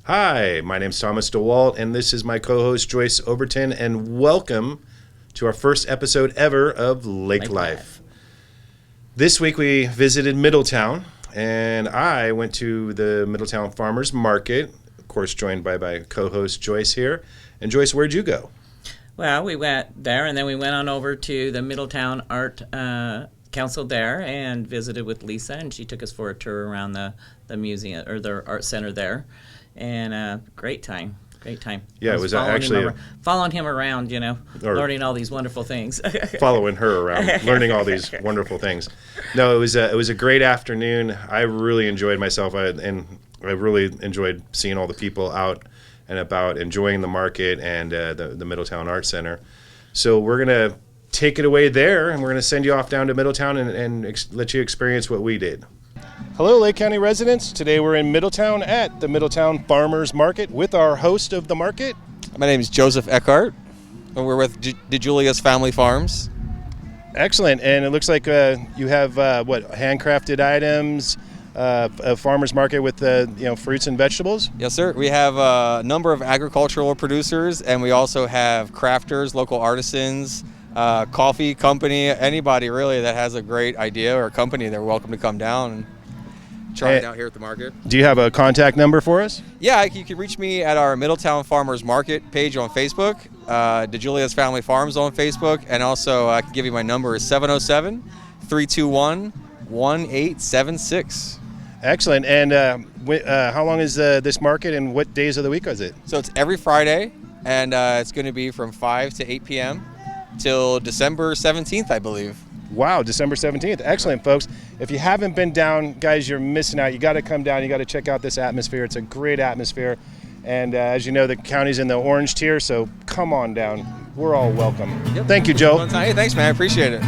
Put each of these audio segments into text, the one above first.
Hi, my name's Thomas DeWalt, and this is my co-host Joyce Overton, and welcome to our first episode ever of Lake Life. This week we visited Middletown, and I went to the Middletown Farmers Market, of course joined by my co-host Joyce here. And Joyce, where'd you go? Well, we went there, and then we went on over to the Middletown Art Council there and visited with Lisa, and she took us for a tour around the museum, or the art center there. And great time. Yeah, it was actually following him around, or learning all these wonderful things. Following her around, learning all these wonderful things. No, it was a great afternoon. I really enjoyed myself, and I really enjoyed seeing all the people out and about, enjoying the market and the Middletown Art Center. So we're gonna take it away there, and we're gonna send you off down to Middletown and let you experience what we did. Hello, Lake County residents. Today we're in Middletown at the Middletown Farmers Market with our host of the market. My name is Joseph Eckhart, and we're with DeJulia's Family Farms. Excellent, and it looks like you have handcrafted items, a farmer's market with fruits and vegetables. Yes, sir. We have a number of agricultural producers, and we also have crafters, local artisans, coffee company, anybody really that has a great idea or a company. They're welcome to come down and try it out here at the market. Do you have a contact number for us? Yeah, you can reach me at our Middletown Farmers Market page on Facebook, DeJulia's Family Farms on Facebook, and also I can give you my number is 707-321-1876. Excellent. And how long is this market, and what days of the week is it? So it's every Friday, and it's going to be from 5 to 8 p.m. till December 17th, I believe. Wow, December 17th. Excellent, folks. If you haven't been down, guys, you're missing out. You got to come down. You got to check out this atmosphere. It's a great atmosphere. And as you know, the county's in the orange tier, so come on down. We're all welcome. Yep. Thank you, Joe. Hey, thanks, man. I appreciate it.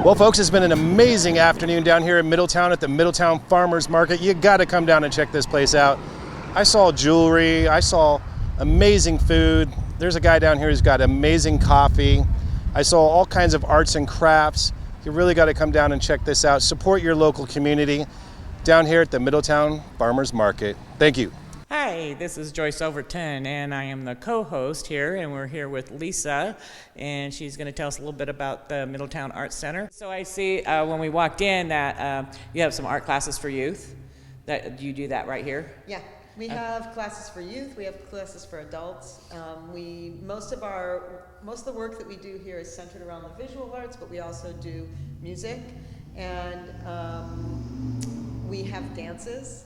Well, folks, it's been an amazing afternoon down here in Middletown at the Middletown Farmers Market. You got to come down and check this place out. I saw jewelry. I saw amazing food. There's a guy down here who's got amazing coffee. I saw all kinds of arts and crafts. You really got to come down and check this out. Support your local community down here at the Middletown Farmers Market. Thank you. Hi, this is Joyce Overton, and I am the co-host here, and we're here with Lisa, and she's going to tell us a little bit about the Middletown Arts Center. So I see when we walked in that you have some art classes for youth. That you do that right here? Yeah, we have classes for youth. We have classes for adults. Most of the work that we do here is centered around the visual arts, but we also do music, and we have dances.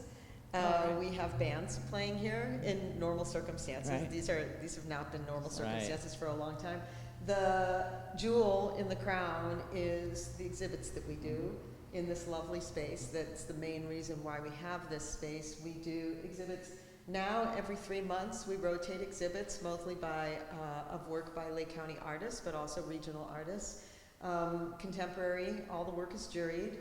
We have bands playing here in normal circumstances. Right. These have not been normal circumstances for a long time. The jewel in the crown is the exhibits that we do in this lovely space. That's the main reason why we have this space. We do exhibits now every 3 months. We rotate exhibits, mostly of work by Lake County artists, but also regional artists. Contemporary, all the work is juried.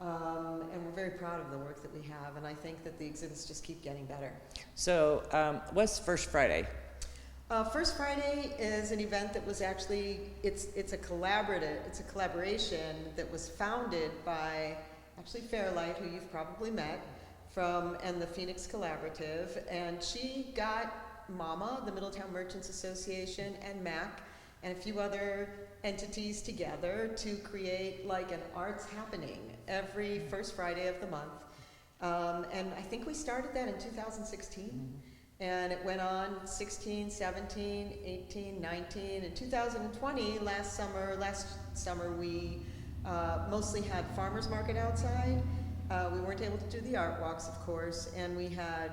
And we're very proud of the work that we have, and I think that the exhibits just keep getting better. So what's First Friday? First Friday is an event that was actually, it's a collaboration that was founded by actually Fairlight, who you've probably met, and the Phoenix Collaborative, and she got MAMA, the Middletown Merchants Association, and MAC, and a few other entities together to create like an arts happening every first Friday of the month. And I think we started that in 2016. And it went on 16, 17, 18, 19, and 2020, last summer we mostly had farmers market outside. We weren't able to do the art walks, of course, and we had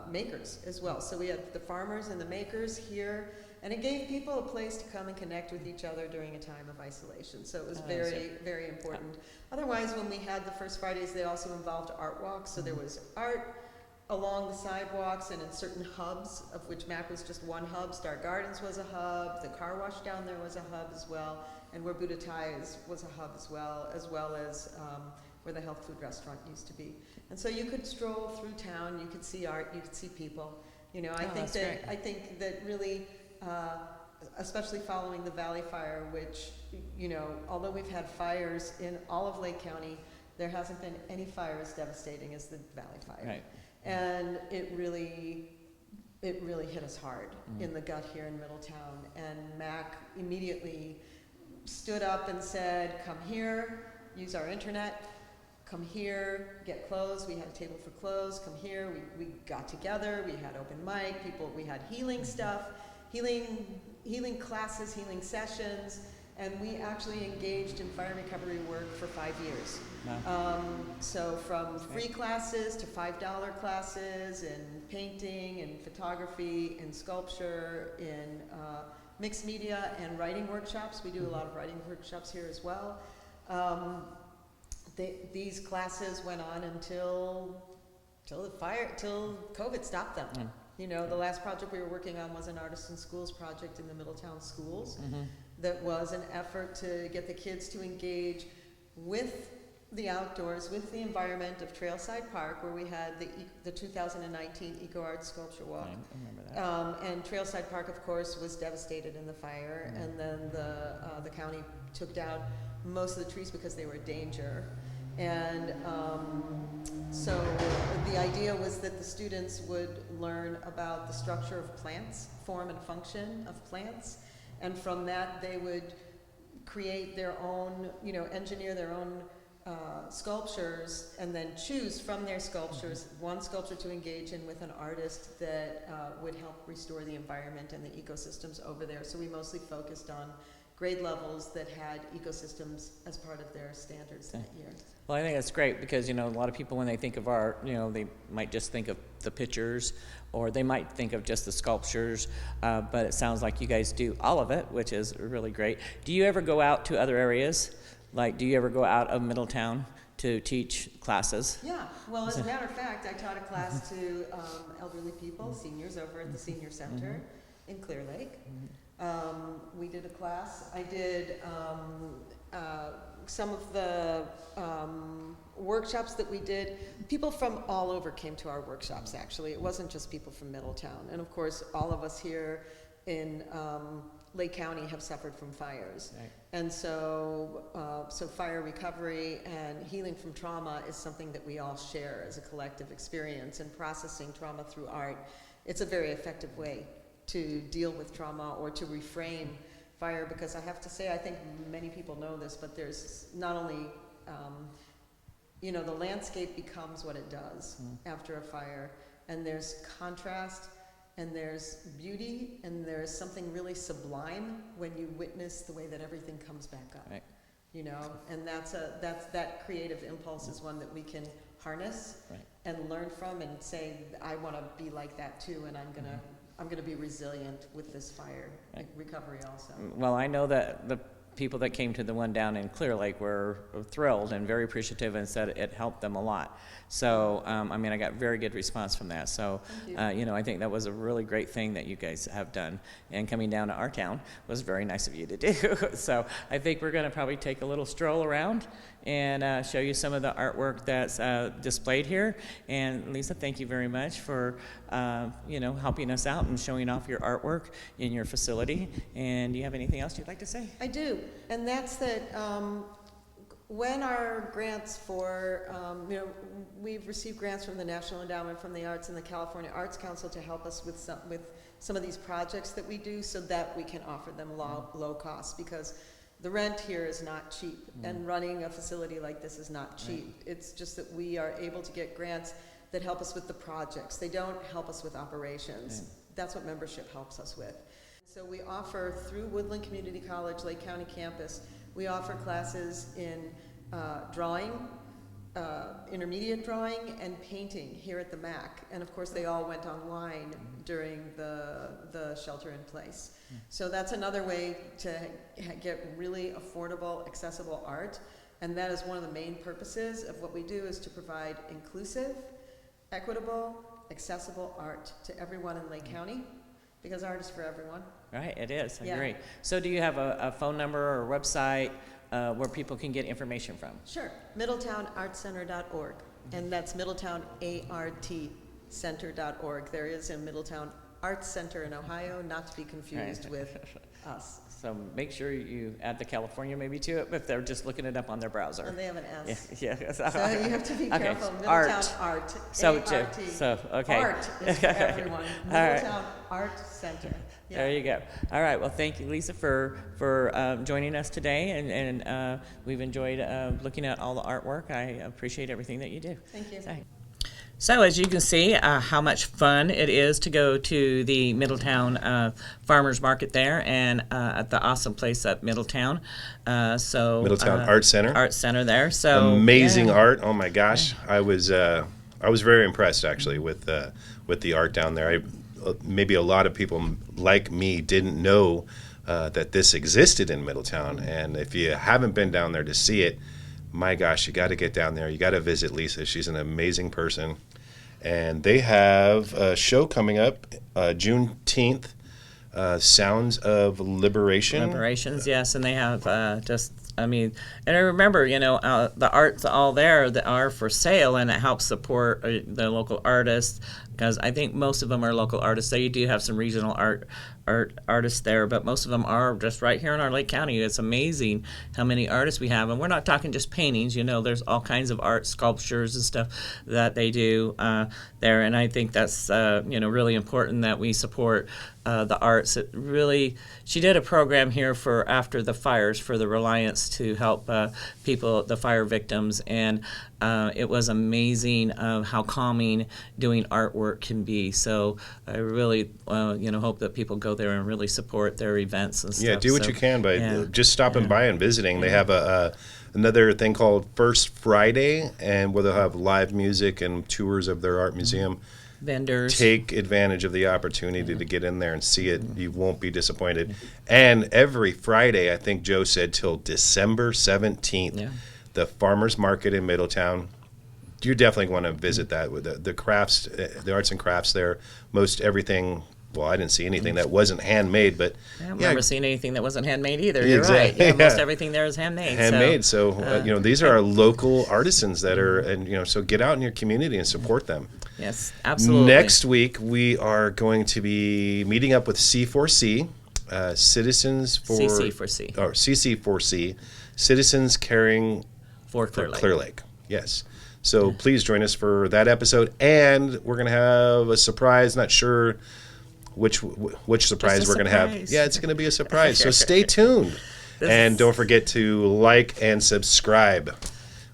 makers as well. So we had the farmers and the makers here, and it gave people a place to come and connect with each other during a time of isolation. So it was very, very important. Otherwise, when we had the First Fridays, they also involved art walks. So there was art along the sidewalks and in certain hubs, of which MAC was just one hub. Star Gardens was a hub. The car wash down there was a hub as well. And where Buddha Thai was a hub as well as where the health food restaurant used to be. And so you could stroll through town, you could see art, you could see people. You know, I think that really, especially following the Valley Fire, which, you know, although we've had fires in all of Lake County, there hasn't been any fire as devastating as the Valley Fire. Right. And it really hit us hard in the gut here in Middletown. And MAC immediately stood up and said, come here, use our internet, come here, get clothes. We had a table for clothes, come here. We got together, we had open mic, we had healing stuff, healing classes, healing sessions, and we actually engaged in fire recovery work for 5 years. Wow. So from free classes to $5 classes in painting and photography and sculpture, in mixed media and writing workshops. We do a lot of writing workshops here as well. These classes went on until COVID stopped them. You know, the last project we were working on was an Artists in Schools project in the Middletown schools. That was an effort to get the kids to engage with the outdoors, with the environment of Trailside Park, where we had the 2019 Eco Art Sculpture Walk. I remember that. And Trailside Park, of course, was devastated in the fire, and then the county took down most of the trees because they were a danger. And so the idea was that the students would learn about the structure of plants, form and function of plants, and from that they would create their own, you know, engineer their own sculptures, and then choose from their sculptures one sculpture to engage in with an artist that would help restore the environment and the ecosystems over there. So we mostly focused on grade levels that had ecosystems as part of their standards that year. Well, I think that's great because, you know, a lot of people when they think of art, you know, they might just think of the pictures, or they might think of just the sculptures, but it sounds like you guys do all of it, which is really great. Do you ever go out to other areas? Like, do you ever go out of Middletown to teach classes? Yeah, well, as a matter of fact, I taught a class to elderly people, seniors, over at the Senior Center in Clear Lake. We did a class. I did some of the workshops that we did, people from all over came to our workshops, actually. It wasn't just people from Middletown. And of course, all of us here in Lake County have suffered from fires. Right. And so, so fire recovery and healing from trauma is something that we all share as a collective experience, and processing trauma through art. It's a very effective way to deal with trauma or to reframe fire, because I have to say, I think many people know this, but there's not only, you know, the landscape becomes what it does after a fire, and there's contrast, and there's beauty, and there's something really sublime when you witness the way that everything comes back up. Right. You know, and that creative impulse is one that we can harness Right. and learn from, and say, I want to be like that too, and I'm gonna be resilient with this fire recovery also. Well, I know that the people that came to the one down in Clear Lake were thrilled and very appreciative and said it helped them a lot. So, I mean, I got very good response from that. So, Thank you. you know, I think that was a really great thing that you guys have done. And coming down to our town was very nice of you to do. So I think we're going to probably take a little stroll around and show you some of the artwork that's displayed here. And Lisa, thank you very much for, you know, helping us out and showing off your artwork in your facility. And do you have anything else you'd like to say? I do, and that's that when our grants for, you know, we've received grants from the National Endowment for the Arts and the California Arts Council to help us with some of these projects that we do, so that we can offer them low cost, because the rent here is not cheap, and running a facility like this is not cheap. Right. It's just that we are able to get grants that help us with the projects. They don't help us with operations. Right. That's what membership helps us with. So we offer, through Woodland Community College, Lake County campus, we offer classes in drawing, intermediate drawing, and painting here at the MAC. And of course, they all went online during the shelter in place. So that's another way to get really affordable, accessible art. And that is one of the main purposes of what we do, is to provide inclusive, equitable, accessible art to everyone in Lake County, because art is for everyone. Right, it is. I Yeah. agree. So do you have a phone number or a website where people can get information from? Sure. MiddletownArtCenter.org. And that's MiddletownArtCenter.org. There is a Middletown Arts Center in Ohio, not to be confused Right. with us. So make sure you add the California maybe to it if they're just looking it up on their browser. And they have an S. Yeah. So you have to be Okay. careful. Art. Middletown Art. So, A-R-T. okay. Art is for everyone. All right. Middletown Art Center. Yeah. There you go. All right. Well, thank you, Lisa, for joining us today, and we've enjoyed looking at all the artwork. I appreciate everything that you do. Thank you. So as you can see, how much fun it is to go to the Middletown Farmers Market there, and at the awesome place at Middletown. Middletown Art Center. Art Center there. So Amazing yeah. art. Oh my gosh, I was very impressed actually with the art down there. Maybe a lot of people like me didn't know that this existed in Middletown, and if you haven't been down there to see it, my gosh, you got to get down there. You got to visit Lisa. She's an amazing person. And they have a show coming up Juneteenth, Sounds of Liberation. Liberations, yes, and they have I mean, and I remember, you know, the art's all there that are for sale, and it helps support the local artists, because I think most of them are local artists. They do have some regional artists there, but most of them are just right here in our Lake County. It's amazing how many artists we have, and we're not talking just paintings. You know, there's all kinds of art, sculptures and stuff that they do there, and I think that's you know, really important that we support the arts. It really, she did a program here for after the fires for the Reliance to help people, the fire victims, and it was amazing how calming doing artwork can be. So I really, you know, hope that people go there and really support their events and stuff. Yeah, do what you can by just stopping by and visiting. They have another thing called First Friday, and where they'll have live music and tours of their art museum. Vendors. Take advantage of the opportunity to get in there and see it. You won't be disappointed. And every Friday, I think Joe said till December 17th, the Farmers Market in Middletown. You definitely want to visit that with the crafts, the arts and crafts there. Most everything well, I didn't see anything that wasn't handmade, but I don't yeah, remember seeing anything that wasn't handmade either. You're Exactly, right. Yeah, most yeah. everything there is handmade. handmade. So, So, these are our local artisans that are, and so get out in your community and support them. yes, absolutely. Next week, we are going to be meeting up with C4C, Citizens for CC4C. or CC4C, Citizens Caring For for Clear Lake. Clear Lake. Yes. So please join us for that episode, and we're going to have a surprise. Not sure which surprise we're going to have. surprise. Yeah, it's going to be a surprise. So stay tuned, and don't forget to like and subscribe.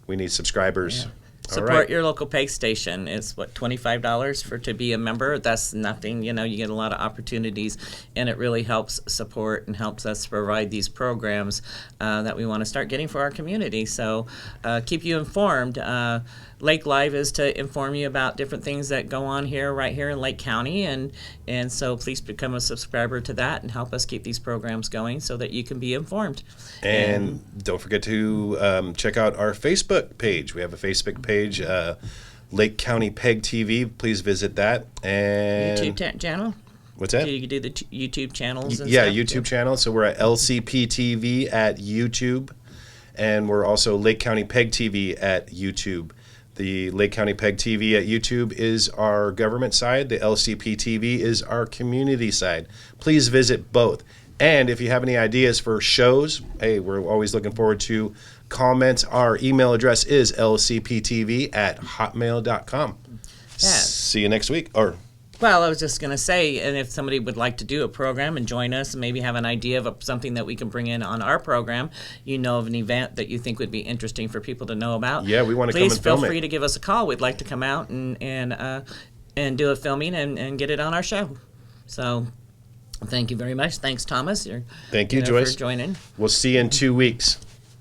We need subscribers. All Support right. your local pay station. It's what, $25 to be a member. That's nothing. You get a lot of opportunities, and it really helps support and helps us provide these programs that we want to start getting for our community. So keep you informed. Lake Live is to inform you about different things that go on right here in Lake County, and so please become a subscriber to that and help us keep these programs going so that you can be informed. And don't forget to check out our Facebook page. We have a Facebook page, Lake County Peg TV. Please visit that. And YouTube channel. what's that? Do you do the YouTube channels? And Yeah, stuff? YouTube channel. So we're at LCP TV at YouTube, and we're also Lake County Peg TV at YouTube. The Lake County Peg TV at YouTube is our government side. The LCP TV is our community side. Please visit both. And if you have any ideas for shows, hey, we're always looking forward to comments. Our email address is lcptv@hotmail.com. Yeah. See you next week. Or Well, I was just going to say, and if somebody would like to do a program and join us and maybe have an idea of something that we can bring in on our program, of an event that you think would be interesting for people to know about. Yeah, we want to come Please and feel film it. free to give us a call. We'd like to come out and do a filming and get it on our show. So thank you very much. Thanks, Thomas. Thank you, for Joyce. joining. We'll see you in 2 weeks.